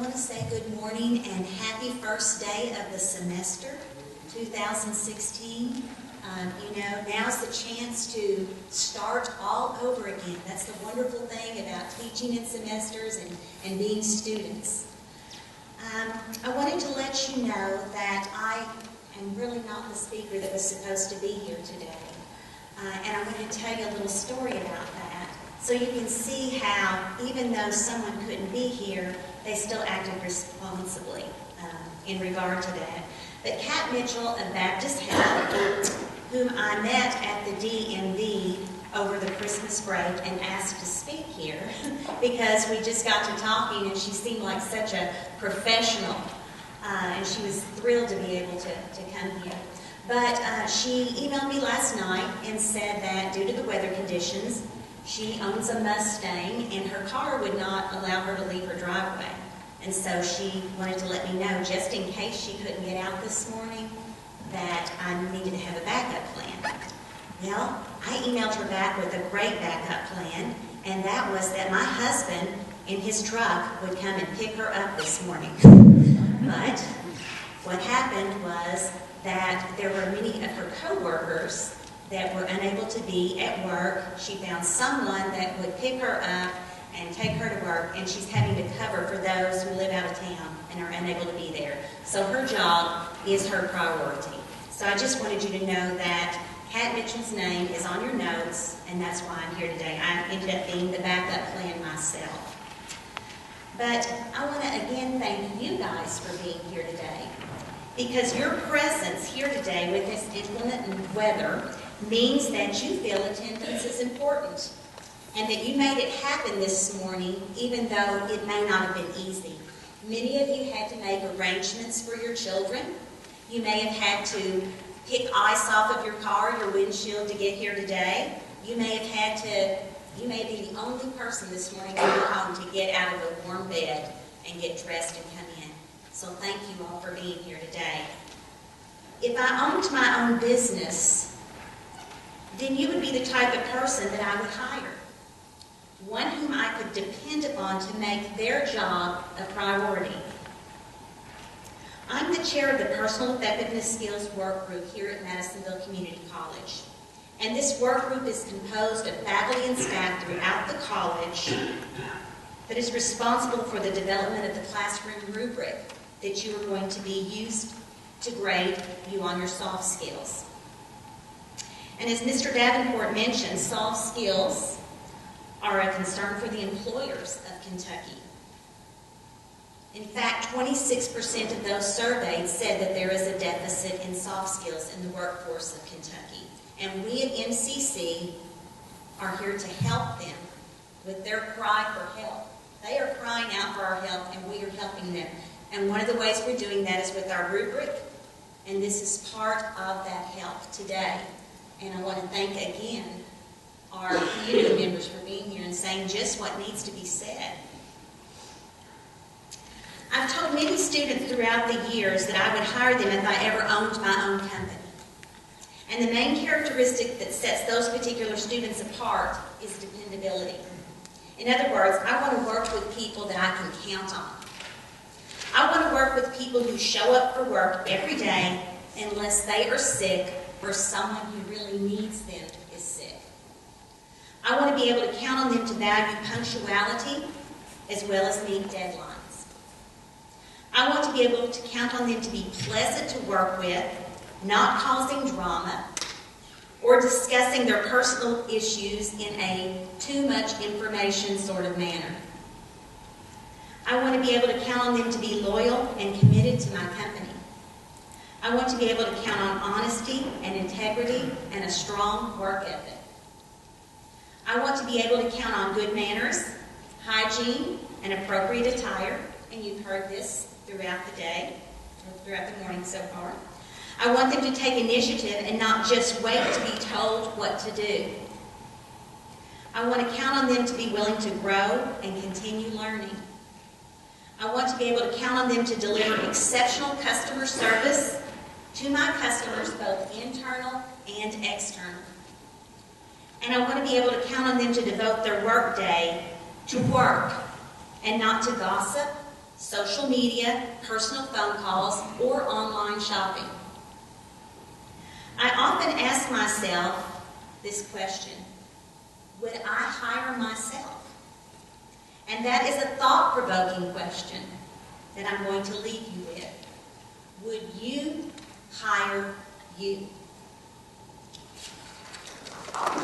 want to say good morning and happy first day of the semester, 2016. Now's the chance to start all over again. That's the wonderful thing about teaching in semesters and being students. I wanted to let you know that I am really not the speaker that was supposed to be here today. And I'm going to tell you a little story about that, so you can see how, even though someone couldn't be here, they still acted responsibly in regard to that. But Kat Mitchell of Baptist Health, whom I met at the DMV over the Christmas break and asked to speak here because we just got to talking and she seemed like such a professional and she was thrilled to be able to come here. But she emailed me last night and said that due to the weather conditions, she owns a Mustang and her car would not allow her to leave her driveway. And so she wanted to let me know, just in case she couldn't get out this morning, that I needed to have a backup plan. Well, I emailed her back with a great backup plan, and that was that my husband in his truck would come and pick her up this morning. But what happened was that there were many of her co-workers that were unable to be at work. She found someone that would pick her up and take her to work, and she's having to cover for those who live out of town and are unable to be there. So her job is her priority. So I just wanted you to know that Kat Mitchell's name is on your notes, and that's why I'm here today. I ended up being the backup plan myself. But I want to again thank you guys for being here today, because your presence here today with this inclement weather means that you feel attendance is important and that you made it happen this morning, even though it may not have been easy. Many of you had to make arrangements for your children. You may have had to pick ice off of your car, your windshield, to get here today. You may be the only person this morning in your home to get out of a warm bed and get dressed and come in. So thank you all for being here today. If I owned my own business, then you would be the type of person that I would hire. One whom I could depend upon to make their job a priority. I'm the chair of the Personal Effectiveness Skills Work Group here at Madisonville Community College. And this work group is composed of faculty and staff throughout the college that is responsible for the development of the classroom rubric that you are going to be used to grade you on your soft skills. And as Mr. Davenport mentioned, soft skills are a concern for the employers of Kentucky. In fact, 26% of those surveyed said that there is a deficit in soft skills in the workforce of Kentucky. And we at MCC are here to help them with their cry for help. They are crying out for our help, and we are helping them. And one of the ways we're doing that is with our rubric, and this is part of that help today. And I want to thank again our community members for being here and saying just what needs to be said. I've told many students throughout the years that I would hire them if I ever owned my own company. And the main characteristic that sets those particular students apart is dependability. In other words, I want to work with people that I can count on. I want to work with people who show up for work every day unless they are sick or someone who really needs them is sick. I want to be able to count on them to value punctuality as well as meet deadlines. I want to be able to count on them to be pleasant to work with, not causing drama, or discussing their personal issues in a too much information sort of manner. I want to be able to count on them to be loyal and committed to my company. I want to be able to count on honesty and integrity and a strong work ethic. I want to be able to count on good manners, hygiene, and appropriate attire, and you've heard this throughout the day, or throughout the morning so far. I want them to take initiative and not just wait to be told what to do. I want to count on them to be willing to grow and continue learning. I want to be able to count on them to deliver exceptional customer service to my customers, both internal and external. And I want to be able to count on them to devote their work day to work and not to gossip social media, personal phone calls, or online shopping? I often ask myself this question: would I hire myself? And that is a thought-provoking question that I'm going to leave you with. Would you hire you?